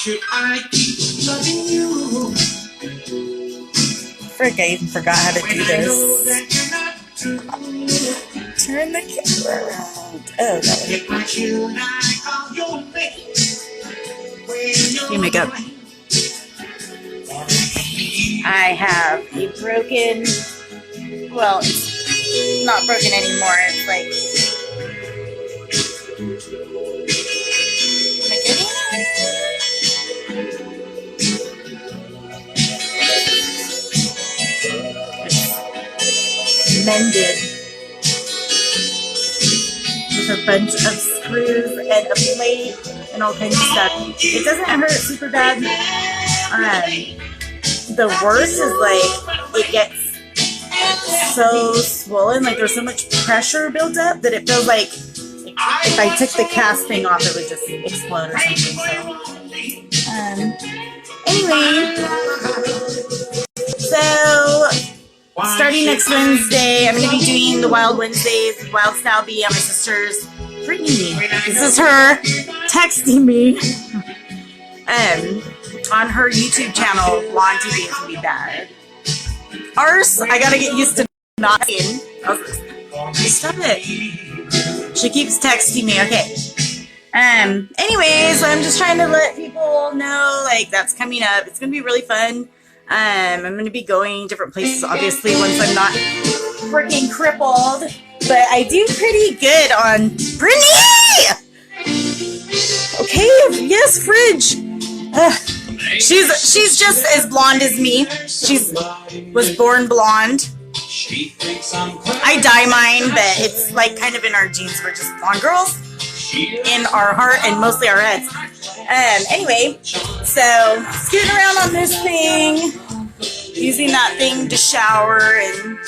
should I keep loving you? Frick, I even forgot how to do this. Turn the camera around. Oh, that way. You make up. I have a broken, well, it's not broken anymore. It's like, am I getting it? Mended with a bunch of screws and a plate and all kinds of stuff. It doesn't hurt super bad. The worst is like it gets so swollen, like there's so much pressure built up that it feels like if I took the cast thing off, it would just explode or something. So, anyway, so starting next Wednesday, I'm going to be doing the Wild Wednesdays with Wild Style Bee on my sister's Brittany. This is her texting me. On her YouTube channel, Blonde TV. It can be bad. Ours, I gotta get used to not in. Stop it. She keeps texting me. Okay. Anyways, I'm just trying to let people know, like, that's coming up. It's gonna be really fun. I'm gonna be going different places, obviously, once I'm not freaking crippled. But I do pretty good on Brittany! Okay, yes, Fridge. She's just as blonde as me. Was born blonde. I dye mine, but it's like kind of in our genes. We're just blonde girls in our heart and mostly our heads. Anyway, so scooting around on this thing, using that thing to shower and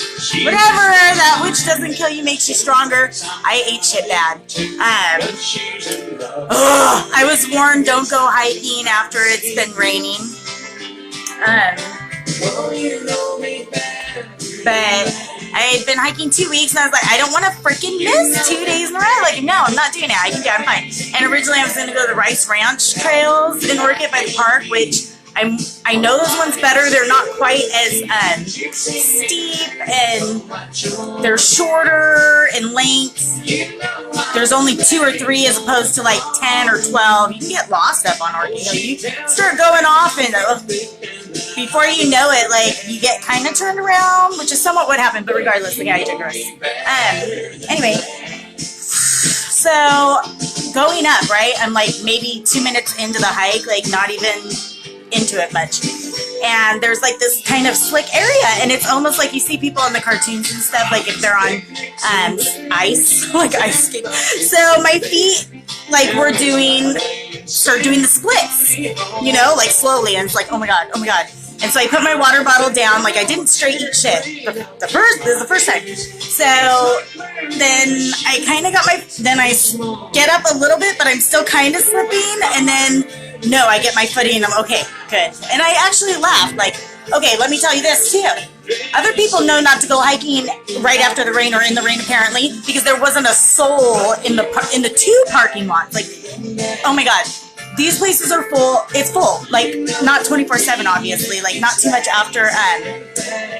whatever. That which doesn't kill you makes you stronger. I ate shit bad. I was warned, don't go hiking after it's been raining. But I had been hiking 2 weeks and I was like, I don't want to freaking miss 2 days in a row. Like, no, I'm not doing it. I can do it. I'm fine. And originally I was going to go to the Rice Ranch trails in Orchid by the park, which I know those ones better. They're not quite as steep and they're shorter in length. There's only 2 or 3 as opposed to like 10 or 12. You can get lost up on Orchid Hill. You start going off and before you know it, like you get kind of turned around, which is somewhat what happened. But regardless, like I digress. Anyway, so going up, right? I'm like maybe 2 minutes into the hike, like not even into it much, and there's like this kind of slick area, and it's almost like you see people in the cartoons and stuff, like if they're on ice, like ice skating. So my feet, like start doing the splits, you know, like slowly, and it's like, oh my god. And so I put my water bottle down, like I didn't straight eat shit. This is the first time. So then I kind of then I get up a little bit, but I'm still kind of slipping, and then no, I get my footing and I'm okay, good. And I actually laughed, like, okay, let me tell you this too. Other people know not to go hiking right after the rain or in the rain apparently, because there wasn't a soul in the 2 parking lots. Like, oh my god, these places are full. It's full, like not 24/7 obviously, like not too much after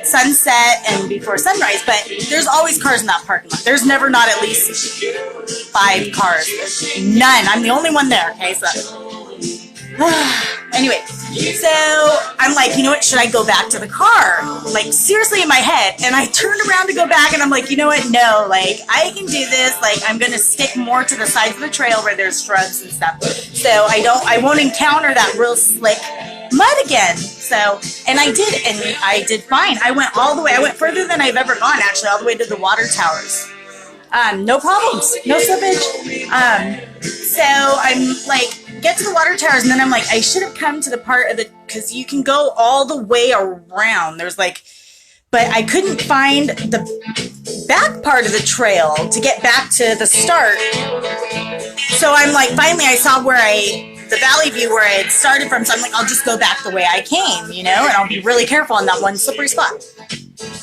sunset and before sunrise, but there's always cars in that parking lot. There's never not at least 5 cars. None. I'm the only one there, okay, so. Anyway, so I'm like, you know what, should I go back to the car? Like, seriously in my head. And I turned around to go back and I'm like, you know what, no, like, I can do this. Like, I'm going to stick more to the sides of the trail where there's shrubs and stuff. So I won't encounter that real slick mud again. So, and I did fine. I went all the way. I went further than I've ever gone, actually, all the way to the water towers. No problems, no slippage. So I'm like, get to the water towers, and then I'm like, I should have come to the part of because you can go all the way around. There's like, but I couldn't find the back part of the trail to get back to the start. So I'm like, finally I saw the valley view where I had started from, so I'm like, I'll just go back the way I came, you know, and I'll be really careful on that one slippery spot.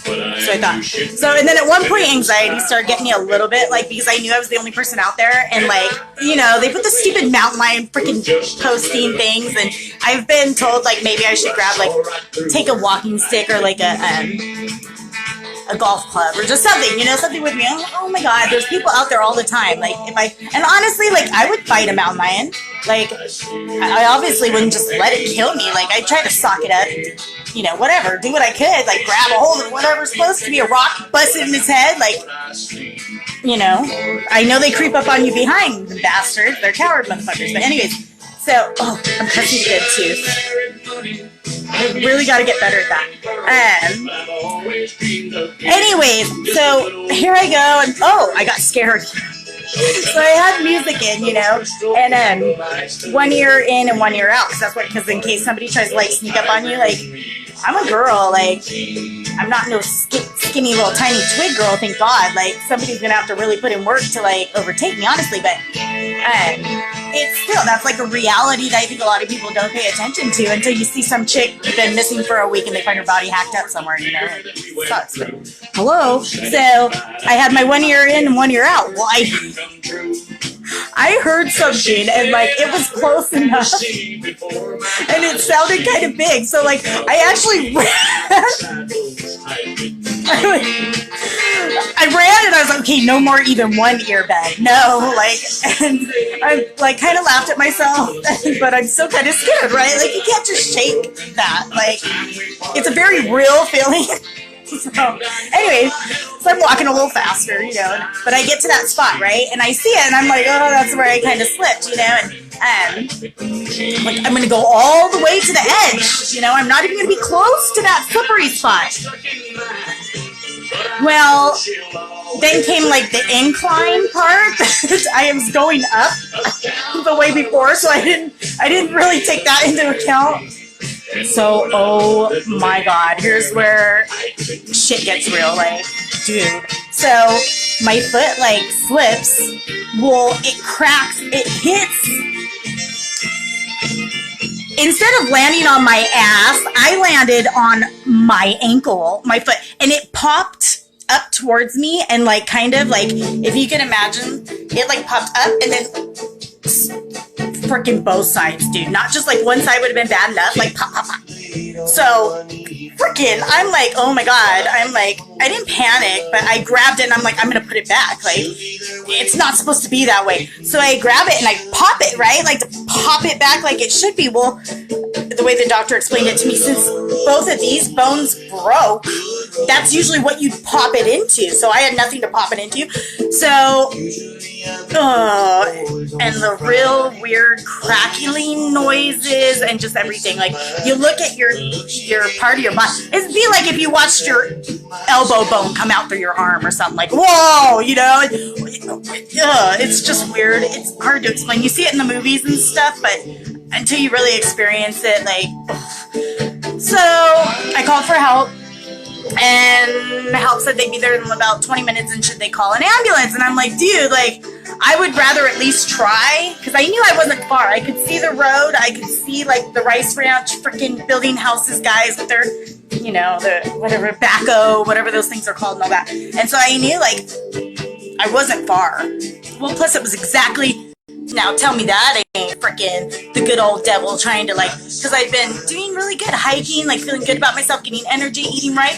So I thought. So, and then at one point, anxiety started getting me a little bit, like, because I knew I was the only person out there, and, like, you know, they put the stupid mountain lion freaking posting things, and I've been told, like, maybe I should grab, like, take a walking stick or, like, a golf club or just something, you know, something with me. I'm like, oh my God, there's people out there all the time. Like, and honestly, like, I would fight a mountain lion. Like, I obviously wouldn't just let it kill me. Like, I'd try to sock it up, you know, whatever, do what I could, like, grab a hold of whatever's supposed to be a rock, bust it in his head, like, you know, I know they creep up on you behind, the bastards. They're coward motherfuckers. But anyways, so, oh, I'm pressing a good tooth. I really got to get better at that. Anyways, so here I go, and oh, I got scared. So I had music in, you know, and then 1 ear in and 1 ear out, because in case somebody tries to like sneak up on you, like, I'm a girl, like, I'm not no skinny little tiny twig girl, thank God. Like, somebody's gonna have to really put in work to like overtake me, honestly, but it's still, that's like a reality that I think a lot of people don't pay attention to until you see some chick been missing for a week and they find her body hacked up somewhere, you know, like, it sucks, but hello. So I had my 1 ear in and 1 ear out. Well, I heard something and like it was close enough and it sounded kind of big, so like I actually ran. I ran and I was like, okay, no more even 1 ear bag, no, like, and I like kind of laughed at myself, but I'm still kind of scared, right? Like, you can't just shake that, like, it's a very real feeling. So, anyway, so I'm walking a little faster, you know, but I get to that spot, right? And I see it, and I'm like, oh, that's where I kind of slipped, you know, and like, I'm going to go all the way to the edge, you know, I'm not even going to be close to that slippery spot. Well, then came like the incline part. I was going up the way before, so I didn't really take that into account. So, oh my God, here's where shit gets real, like, dude. So, my foot, like, slips, well, it cracks, it hits. Instead of landing on my ass, I landed on my ankle, my foot, and it popped up towards me, and, like, kind of, like, if you can imagine, it, like, popped up, and then freaking both sides, dude. Not just like one side would have been bad enough, like pop, pop, pop. So freaking, I'm like, oh my God. I'm like, I didn't panic, but I grabbed it and I'm like, I'm gonna put it back. Like, it's not supposed to be that way. So I grab it and I pop it, right? Like to pop it back like it should be. Well, the way the doctor explained it to me, since both of these bones broke, that's usually what you'd pop it into. So I had nothing to pop it into. So, and the real weird crackling noises and just everything. Like, you look at your part of your body. It'd be like if you watched your elbow bone come out through your arm or something. Like, whoa, you know? It's just weird. It's hard to explain. You see it in the movies and stuff, but until you really experience it, like, ugh. So I called for help. And help said they'd be there in about 20 minutes and should they call an ambulance. And I'm like, dude, like, I would rather at least try, because I knew I wasn't far. I could see the road. I could see, like, the rice ranch freaking building houses guys with their, you know, the whatever, backhoe, whatever those things are called and all that. And so I knew, like, I wasn't far. Well, plus it was exactly... Now tell me that ain't freaking the good old devil trying to, like, because I've been doing really good hiking, like feeling good about myself, getting energy, eating right.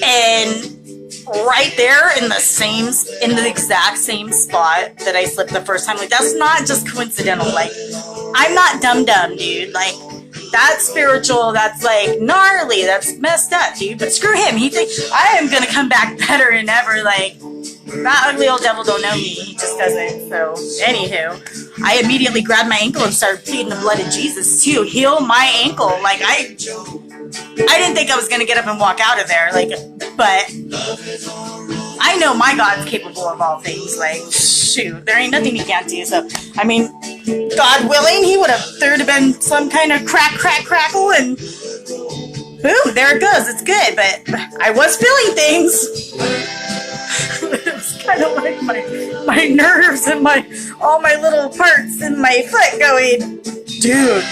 And right there in the exact same spot that I slipped the first time, like, that's not just coincidental. Like, I'm not dumb, dude. Like, that's spiritual, that's like gnarly, that's messed up, dude. But screw him. He thinks I am gonna come back better than ever. Like, that ugly old devil don't know me. He just doesn't. So, anywho, I immediately grabbed my ankle and started pleading the blood of Jesus to heal my ankle. Like, I didn't think I was gonna get up and walk out of there. Like, but I know my God's capable of all things. Like, shoot, there ain't nothing he can't do. So, I mean, God willing, there'd have been some kind of crackle, and boom, there it goes. It's good, but I was feeling things. It was kind of like my nerves and all my little parts in my foot going, dude,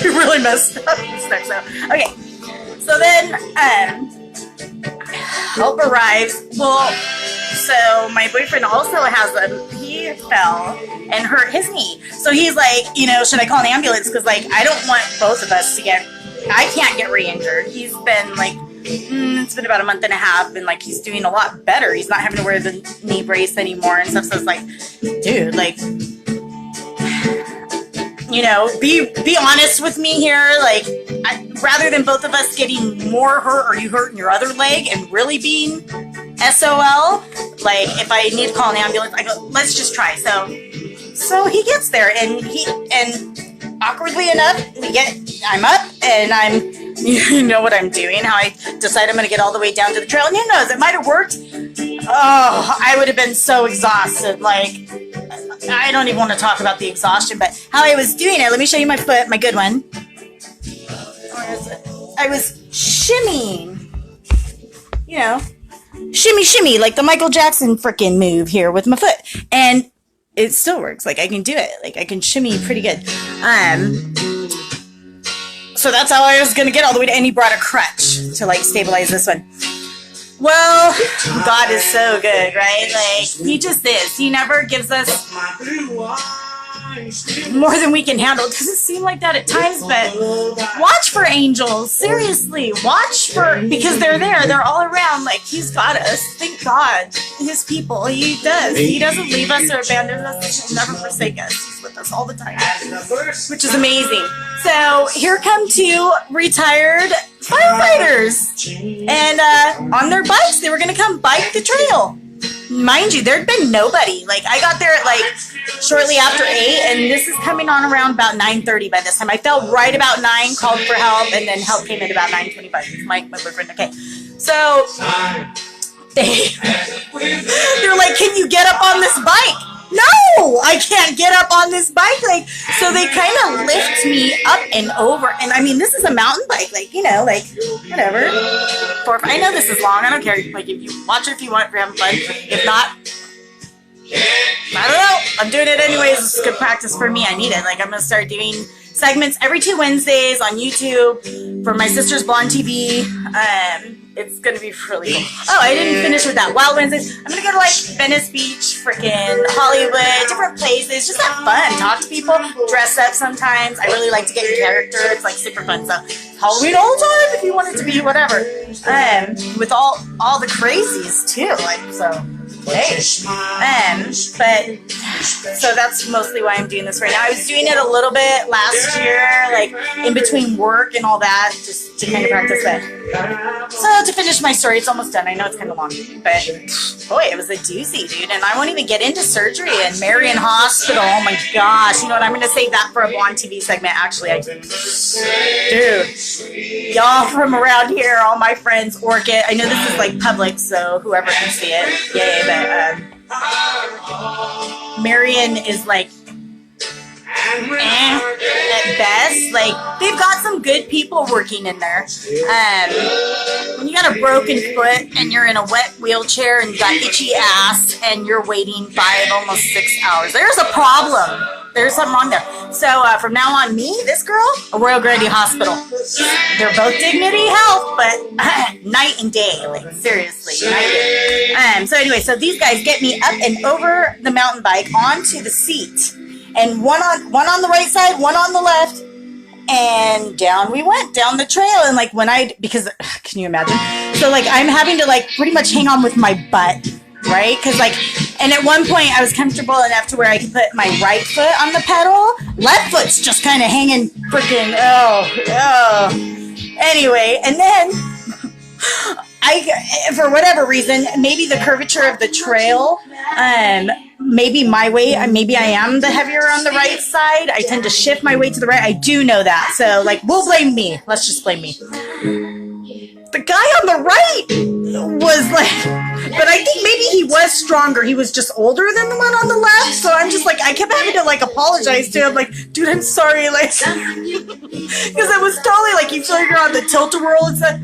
you really messed up this next time. Okay, So then, help arrives. Well, so my boyfriend also has he fell and hurt his knee. So he's like, should I call an ambulance? Because, like, I don't want both of us to I can't get re-injured. He's been, like, it's been about a month and a half, and, like, he's doing a lot better. He's not having to wear the knee brace anymore and stuff. So it's like, dude, like, be honest with me here. Like, rather than both of us getting more hurt or you hurting your other leg and really being SOL, like, if I need to call an ambulance, I go, let's just try. So he gets there, and awkwardly enough, I'm up, and you know what I'm doing, how I decide I'm going to get all the way down to the trail, and who knows, it might have worked. Oh, I would have been so exhausted, like, I don't even want to talk about the exhaustion, but how I was doing it, let me show you my foot, my good one. Where is it? I was shimmying, shimmy, shimmy, like the Michael Jackson frickin' move here with my foot, and it still works. Like, I can do it. Like, I can shimmy pretty good. So that's how I was gonna get all the way to, and he brought a crutch to, like, stabilize this one. Well, God is so good, right? Like, he just is. He never gives us more than we can handle. It doesn't seem like that at times, but watch for angels. Seriously, watch for, because they're there. They're all around. Like, he's got us. Thank God. His people. He does. He doesn't leave us or abandon us. He'll never forsake us. He's with us all the time, which is amazing. So here come two retired firefighters, and on their bikes, they were going to come bike the trail. Mind you, there'd been nobody. Like, I got there at, like, shortly after 8, and this is coming on around about 9:30 by this time. I felt right about 9, called for help, and then help came in about 9:25. My boyfriend, okay. So, they're like, can you get up on this bike? No, I can't get up on this bike. Like, so they kind of lift me up and over. And I mean, this is a mountain bike, like, like, whatever. I know this is long. I don't care. Like, if you watch it if you want, if you're having fun. If not, I don't know. I'm doing it anyways. It's good practice for me. I need it. Like, I'm going to start doing segments every 2 Wednesdays on YouTube for my sister's Blonde TV. It's going to be really cool. Oh, I didn't finish with that. Wild Wednesdays. I'm going to go to, like, Venice Beach, freaking Hollywood, different places. Just have fun. Talk to people. Dress up sometimes. I really like to get in character. It's, like, super fun. So, Halloween all the time if you want it to be, whatever. With all the crazies, too. Like, so, hey. But, so that's mostly why I'm doing this right now. I was doing it a little bit last year, like, in between work and all that, just to kind of practice it. So, to finish my story, it's almost done. I know it's kind of long, but boy, it was a doozy, dude. And I won't even get into surgery and Marion Hospital. Oh my gosh. You know what? I'm going to save that for a Blonde TV segment. Actually, I do. Dude, y'all from around here, all my friends, Orchid. I know this is like public, so whoever can see it, yay. But Marion is like, at best. Like, they've got some good people working in there. When you got a broken foot and you're in a wet wheelchair and you got itchy ass and you're waiting 5, almost 6 hours, there's a problem. There's something wrong there. So from now on, this girl, a Royal Grady Hospital. They're both Dignity Health, but night and day. Like, seriously, night and day. So anyway, so these guys get me up and over the mountain bike onto the seat. And one on the right side, one on the left, and down we went, down the trail. And like because can you imagine? So like I'm having to like pretty much hang on with my butt, right? Because like, and at one point I was comfortable enough to where I could put my right foot on the pedal. Left foot's just kind of hanging freaking, Anyway, and then for whatever reason, maybe the curvature of the trail, maybe my weight, maybe I am the heavier on the right side. I tend to shift my weight to the right. I do know that. So, like, we'll blame me. Let's just blame me. The guy on the right was like, but I think maybe he was stronger. He was just older than the one on the left. So I'm just like, I kept having to like apologize to him. Like, dude, I'm sorry. Like, because it was totally like, you feel like you're on the tilt-a-whirl and stuff.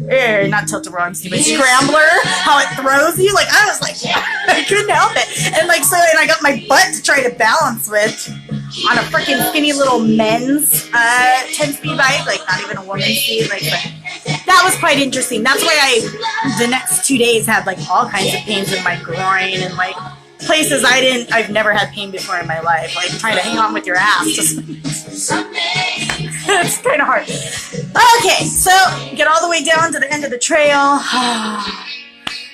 Not tilt-a-whirl, I'm stupid. Scrambler, how it throws you. Like, I was like, I couldn't help it. And like, so, and I got my butt to try to balance with on a freaking skinny little men's 10-speed bike. Like, not even a woman's speed. Like, but that was quite interesting. That's why the next 2 days had like all kinds of pains in my groin and like places I've never had pain before in my life. Like trying to hang on with your ass. It's kind of hard. Okay, so get all the way down to the end of the trail.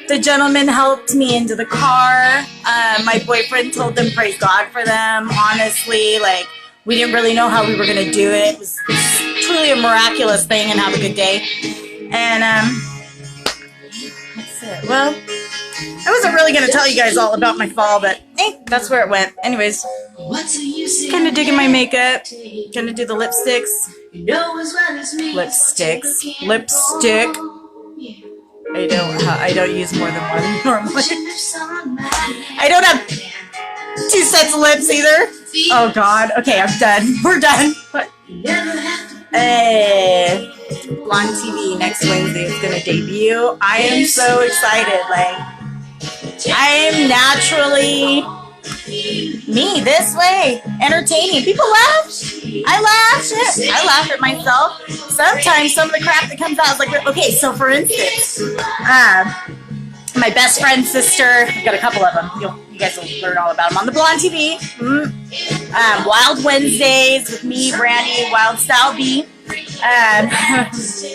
The gentleman helped me into the car. My boyfriend told them praise God for them. Honestly, like, we didn't really know how we were going to do it. It was truly a miraculous thing, and have a good day. And that's it. Well, I wasn't really going to tell you guys all about my fall, but that's where it went. Anyways, kind of digging my makeup. Gonna do the lipsticks. Lipstick. I don't use more than one normally. I don't have 2 sets of lips either. Oh God. Okay, I'm done. We're done. Blonde TV next Wednesday is gonna debut. I am so excited. Like, I am naturally me this way, entertaining. People laugh. I laugh. Shit, I laugh at myself. Sometimes some of the crap that comes out is like, okay, so for instance, my best friend's sister, I've got a couple of them. You guys will learn all about them on the Blonde TV. Wild Wednesdays with me, Brandy, Wild Style B,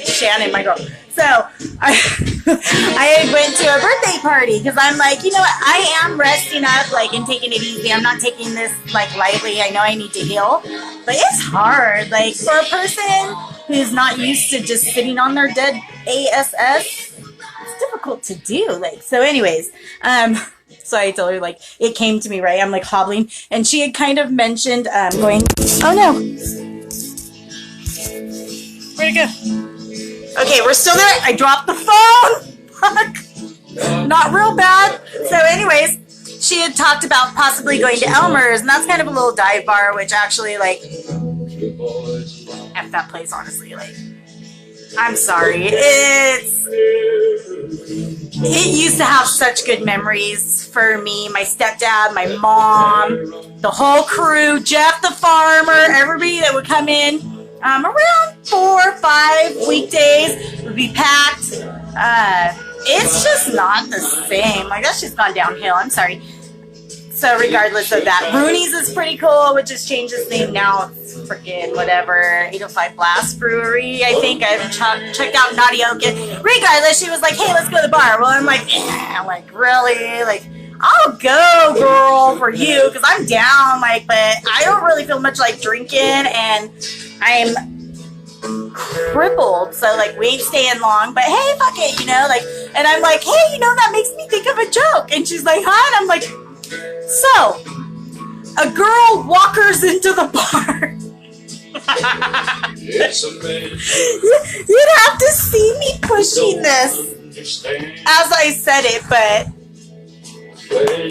Shannon, my girl. So I went to a birthday party because I'm like, you know what? I am resting up, like, and taking it easy. I'm not taking this like lightly. I know I need to heal, but it's hard. Like, for a person who's not used to just sitting on their dead ass, it's difficult to do. Like, so anyways, so I told her, like, it came to me, right? I'm like hobbling, and she had kind of mentioned going. Oh no, where'd it go? Okay, we're still there. I dropped the phone. Fuck. Not real bad. So anyways, she had talked about possibly going to Elmer's, and that's kind of a little dive bar, which actually, like, F that place, honestly. Like, I'm sorry. It used to have such good memories for me, my stepdad, my mom, the whole crew, Jeff the farmer, everybody that would come in. Around 4 or 5 weekdays would be packed. It's just not the same. Like, that's just gone downhill. I'm sorry. So regardless of that, Rooney's is pretty cool, which has changed its name now. It's freaking whatever, 805 Blast Brewery, I think. I haven't checked out Naughty Oak yet. Regardless, she was like, hey, let's go to the bar. Well, I'm like, I'm like, really? Like, I'll go, girl, for you, because I'm down, like, but I don't really feel much like drinking, and I'm crippled, so, like, we ain't staying long, but hey, fuck it, you know, like, and I'm like, hey, you know, that makes me think of a joke, and she's like, huh, and I'm like, so, a girl walkers into the bar. You'd have to see me pushing this as I said it, but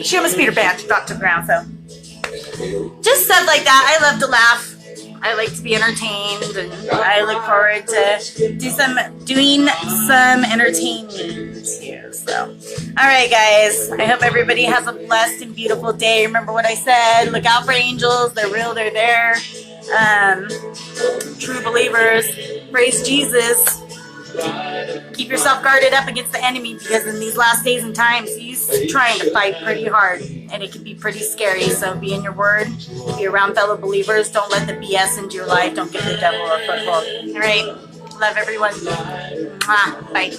she almost beat her band, she dropped to the ground, so just stuff like that. I love to laugh. I like to be entertained, and I look forward to doing some entertaining too. So, all right, guys. I hope everybody has a blessed and beautiful day. Remember what I said. Look out for angels. They're real. They're there. True believers. Praise Jesus. Keep yourself guarded up against the enemy, because in these last days and times, he's trying to fight pretty hard, and it can be pretty scary. So be in your word, be around fellow believers. Don't let the BS into your life. Don't give the devil a foothold. All right, love everyone. Mwah. Bye.